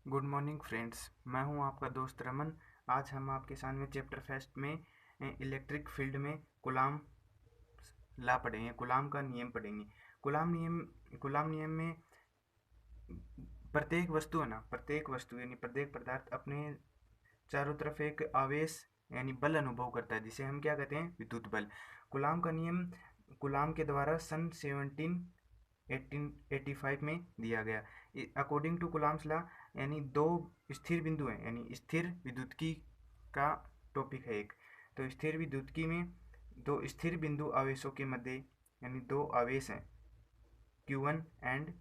Good morning friends, मैं हूं आपका दोस्त रमन। आज हम आपके सामने चैप्टर फर्स्ट में इलेक्ट्रिक फील्ड में कुलाम ला पढ़ेंगे, कुलाम का नियम पढ़ेंगे। कुलाम नियम में प्रत्येक वस्तु है ना, प्रत्येक वस्तु यानी प्रत्येक पदार्थ अपने चारों तरफ एक आवेश यानी बल अनुभव करता है, जिसे हम क्या कहते हैं, विद्युत बल। कुलाम का नियम कुलाम के द्वारा सन 1885 में दिया गया। अकॉर्डिंग टू कुलाम्स लॉ, यानी दो स्थिर बिंदु हैं, यानी स्थिर विद्युत्की का टॉपिक है एक। तो स्थिर विद्युत्की में दो स्थिर बिंदु आवेशों के मध्य, यानी दो आवेश हैं Q1 एंड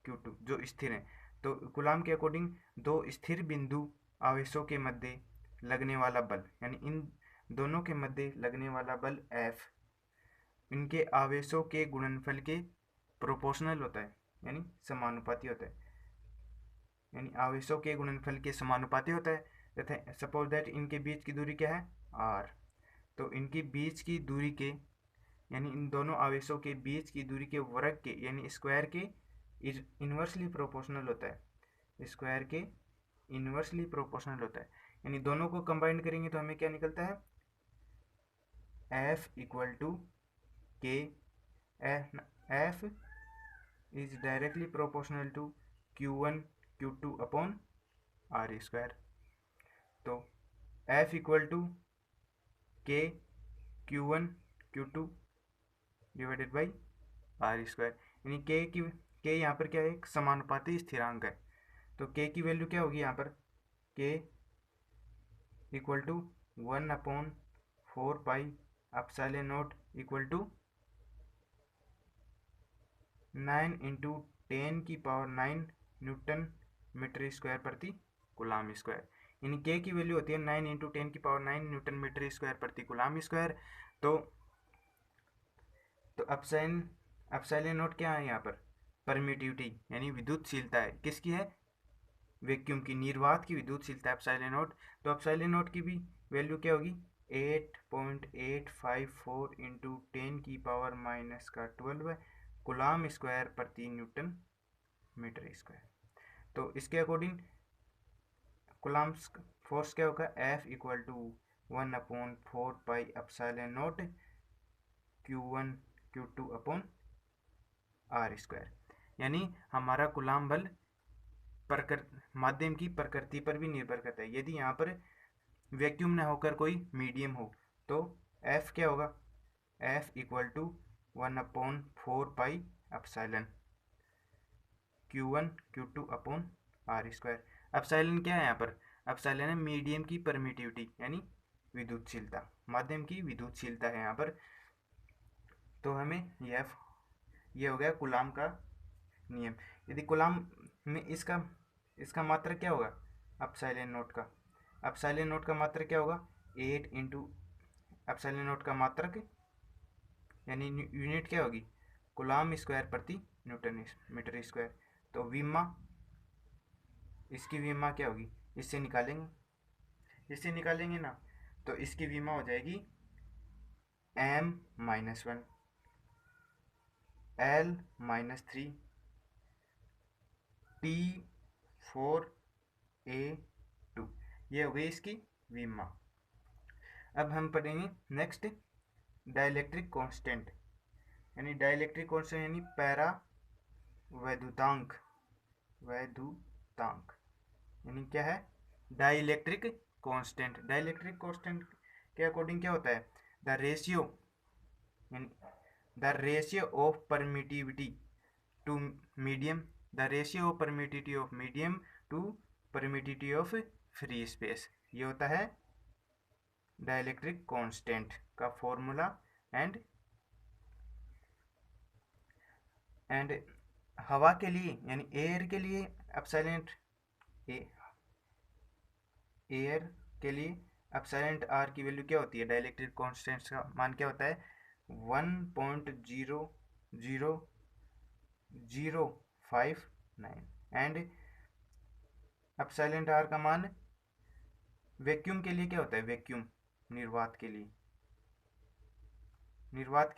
Q2 जो स्थिर हैं। तो कुलाम के अकॉर्डिंग दो स्थिर बिंदु आवेशों के मध्य लगने वाला बल, यानी इन दोनों के मध्य लगने वाला बल F इनके आवेशों के गुणनफल के प्रोपोर्शनल होता है, यानी समानुपाती होता है, यानी आवेशों के गुणनफल के समानुपाती होता है। तथा सपोज दैट इनके बीच की दूरी क्या है, r। तो इनके बीच की दूरी के, यानी इन दोनों आवेशों के बीच की दूरी के वर्ग के, यानी स्क्वायर के इन्वर्सली प्रोपोर्शनल होता है, स्क्वायर के इन्वर्सली प्रोपोर्शनल होता है। यानी दोनों को कंबाइन करेंगे तो हमें क्या निकलता है, F equal to K, F is directly proportional to Q1 Q2 upon R square. तो F equal to K Q1 Q2 divided by R square, यानी के यहाँ पर क्या है, एक समानुपाती स्थिरांक है। तो के की वैल्यू क्या होगी यहाँ पर, K equal to 1/4 pi epsilon naught equal to 9 into 10⁹ newton metre square प्रति कुलाम स्क्वायर। यानी के की वैल्यू होती है 9 इंटू 10⁹ न्यूटन मीटर स्क्वायर प्रति कुलाम स्क्वायर। तो एप्सिलॉन नॉट क्या है यहाँ पर, परमिटिविटी यानी विद्युतशीलता है, किसकी है, वैक्यूम की, निर्वात की विद्युतशीलता एप्सिलॉन नॉट। तो एप्सिलॉन नॉट की भी वैल्यू क्या होगी, 8.854 इंटू 10⁻⁻12 कुलाम स्क्वायर प्रति न्यूटन मीटर स्क्वायर। तो इसके अकॉर्डिंग कुलाम फोर्स क्या होगा, F equal to 1/4 pi epsilon naught Q1 Q2 upon R square. यानी हमारा कुलाम बल माध्यम की प्रकृति पर भी निर्भर करता है। यदि यहाँ पर वैक्यूम न होकर कोई मीडियम हो तो F क्या होगा, F equal to 1/4 pi epsilon Q1 Q2 upon R square. Epsilon क्या है यहाँ पर, एप्सिलॉन है मीडियम की परमिटिविटी यानी विद्युतशीलता, माध्यम की विद्युतशीलता है यहाँ पर। तो हमें यह हो गया कुलाम का नियम। यदि कुलाम में इसका मात्रक क्या होगा, एप्सिलॉन नॉट का, एप्सिलॉन नॉट का मात्रक क्या होगा, 8 इंटू एप्सिलॉन नॉट का मात्रक यानी यूनिट क्या होगी, कुलाम स्क्वायर प्रति न्यूटन मीटर स्क्वायर। तो विमा, इसकी विमा क्या होगी, इससे निकालेंगे ना, तो इसकी विमा हो जाएगी m-1 L-3 T4A2, ये हो गई इसकी विमा। अब हम पढ़ेंगे नेक्स्ट डाइलेक्ट्रिक कांस्टेंट, यानी डाइलेक्ट्रिक कांस्टेंट यानी पैरा वैद्युतांक यानी क्या है, डाइलेक्ट्रिक कांस्टेंट। डाइलेक्ट्रिक कांस्टेंट के अकॉर्डिंग क्या होता है, the ratio of permittivity to medium, the ratio of permittivity of medium to permittivity of free space, ये होता है डाइलेक्ट्रिक कांस्टेंट का फॉर्मूला। एंड हवा के लिए यानी एयर के लिए एप्सिलॉन आर की वैल्यू क्या होती है, डाइलेक्ट्रिक कांस्टेंट का मान क्या होता है, 1.00059। एंड एप्सिलॉन आर का मान वैक्यूम के लिए क्या होता है, वैक्यूम निर्वात के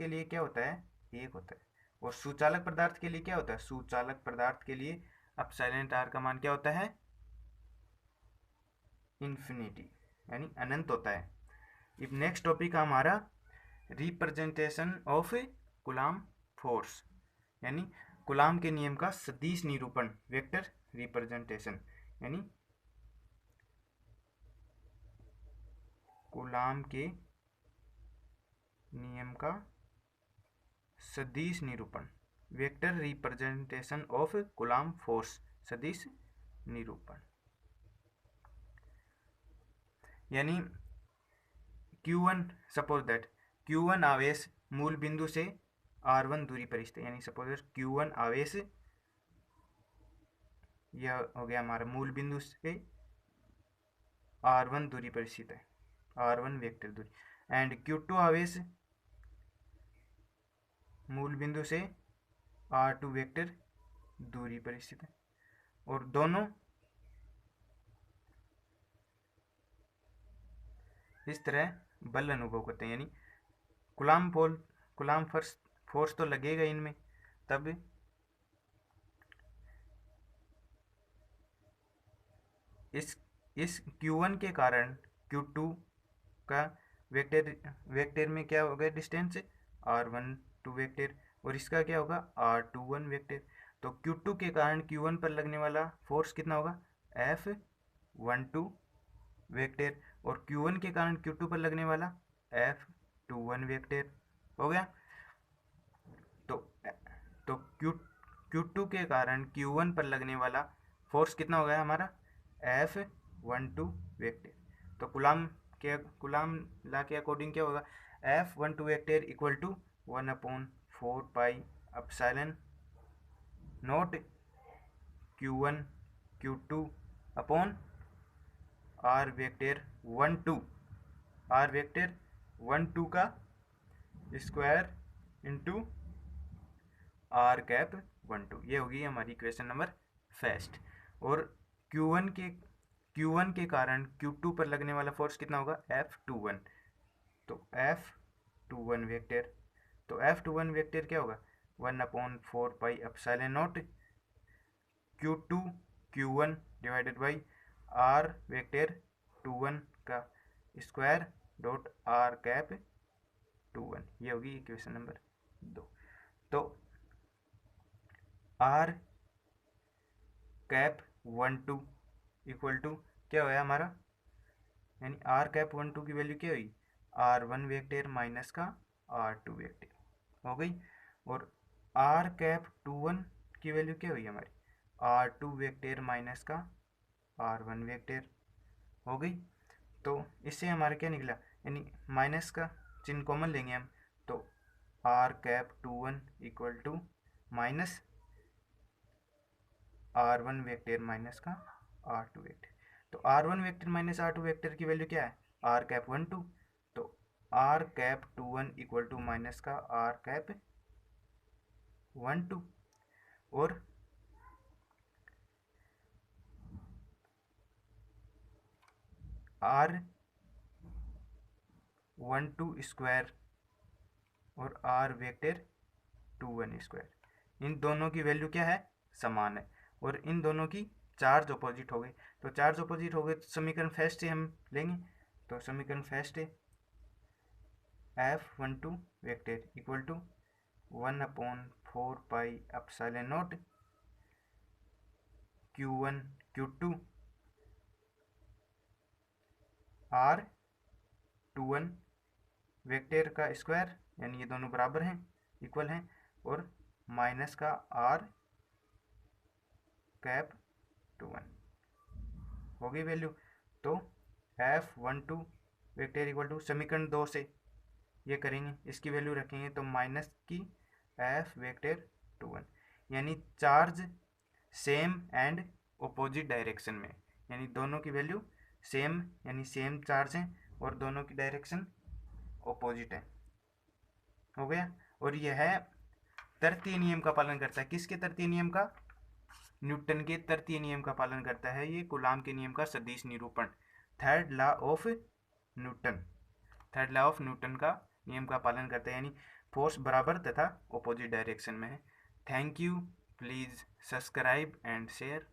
लिए क्या होता है, 1 होता है। और सुचालक पदार्थ के लिए क्या होता है, सुचालक पदार्थ के लिए एप्सिलॉन आर का मान क्या होता है, इन्फिनिटी यानी अनंत होता है। अब नेक्स्ट टॉपिक है हमारा रिप्रेजेंटेशन ऑफ कूलाम फोर्स यानी कूलाम के नियम का सदिश निरूपण, वेक्टर रिप्रेजेंटेशन यानी कूलाम के नियम का सदिश निरूपण, vector representation of coulomb force, सदिश निरूपण यानी Q1 सपोज दैट Q1 आवेश मूल बिंदु से R1 दूरी पर स्थित, यानी सपोज दैट Q1 आवेश यह हो गया हमारा मूल बिंदु से R1 दूरी पर स्थित है, R1 वेक्टर दूरी, एंड Q2 आवेश मूल बिंदु से R2 वेक्टर दूरी पर स्थित है, और दोनों इस तरह बल अनुभव करते हैं। यानी कूलाम फोर्स तो लगेगा इनमें, तब इस Q1 के कारण Q2 का वेक्टर में क्या होगा डिस्टेंस R12 वेक्टर, और इसका क्या होगा R21 वेक्टर। तो Q2 के कारण Q1 पर लगने वाला फोर्स कितना होगा F12 वेक्टर, और Q1 के कारण Q2 पर लगने वाला F21 वेक्टर हो गया। तो Q2 के कारण Q1 पर लगने वाला फोर्स कितना हो गया हमारा F12 वेक्टर। तो कूलाम लॉ के अकॉर्डिंग क्या होगा F12 vector equal to 1/4 pi epsilon naught Q1 Q2 upon R vector 12 का स्क्वायर इंटू R कैप 12, ये होगी हमारी इक्वेशन नंबर फर्स्ट। और Q1 के कारण Q2 पर लगने वाला फोर्स कितना होगा F21, तो F21 वेक्टर, तो F21 वेक्टर क्या होगा 1/4 pi epsilon naught Q1 divided by R vector 21 का स्क्वायर डॉट R कैप 21, ये होगी इक्वेशन नंबर 2। तो R कैप 12 इक्वल टू क्या होगा हमारा, यानी R कैप 12 की वैल्यू क्या हुई R1 वेक्टर माइनस का R2 वेक्टर हो गई, और R कैप 21 की वैल्यू क्या हुई हमारी R2 वेक्टर माइनस का R1 वेक्टर हो गई। तो इससे हमारा क्या निकला, यानी माइनस का चिन्ह कॉमन लेंगे हम, तो R cap 21 equal to minus R1 vector minus का R2 वेक्टर। तो R1 vector minus R2 vector की वैल्यू क्या है R कैप 12, तो R cap 21 equal to minus का R कैप 12, और R12 स्क्वायर और R वेक्टर 21 स्क्वायर, इन दोनों की वैल्यू क्या है समान है, और इन दोनों की चार्ज अपोजिट हो गए। तो चार्ज अपोजिट हो गए तो समीकरण फर्स्ट से हम लेंगे, तो समीकरण फर्स्ट है F12 vector equal to 1/4 pi epsilon naught Q1 Q2 R21 vector का स्क्वायर, यानी ये दोनों बराबर हैं इक्वल हैं, और माइनस का R कैप 21 हो गई वैल्यू। तो F12 वेक्टर इक्वल टू समीकरण 2 से ये करेंगे, इसकी वैल्यू रखेंगे तो माइनस की F वेक्टर 21, यानी charge same and opposite direction में, यानी दोनों की वैल्यू सेम यानी सेम चार्ज है और दोनों की डायरेक्शन अपोजिट है, हो गया। और यह तृतीय नियम का पालन करता है, किसके तृतीय नियम का न्यूटन के तृतीय नियम का पालन करता है ये कूलाम के नियम का सदिश निरूपण, थर्ड लॉ ऑफ न्यूटन का नियम का पालन करता है, यानी फोर्स बराबर तथा अपोजिट डायरेक्शन में है। Thank you, please subscribe and share.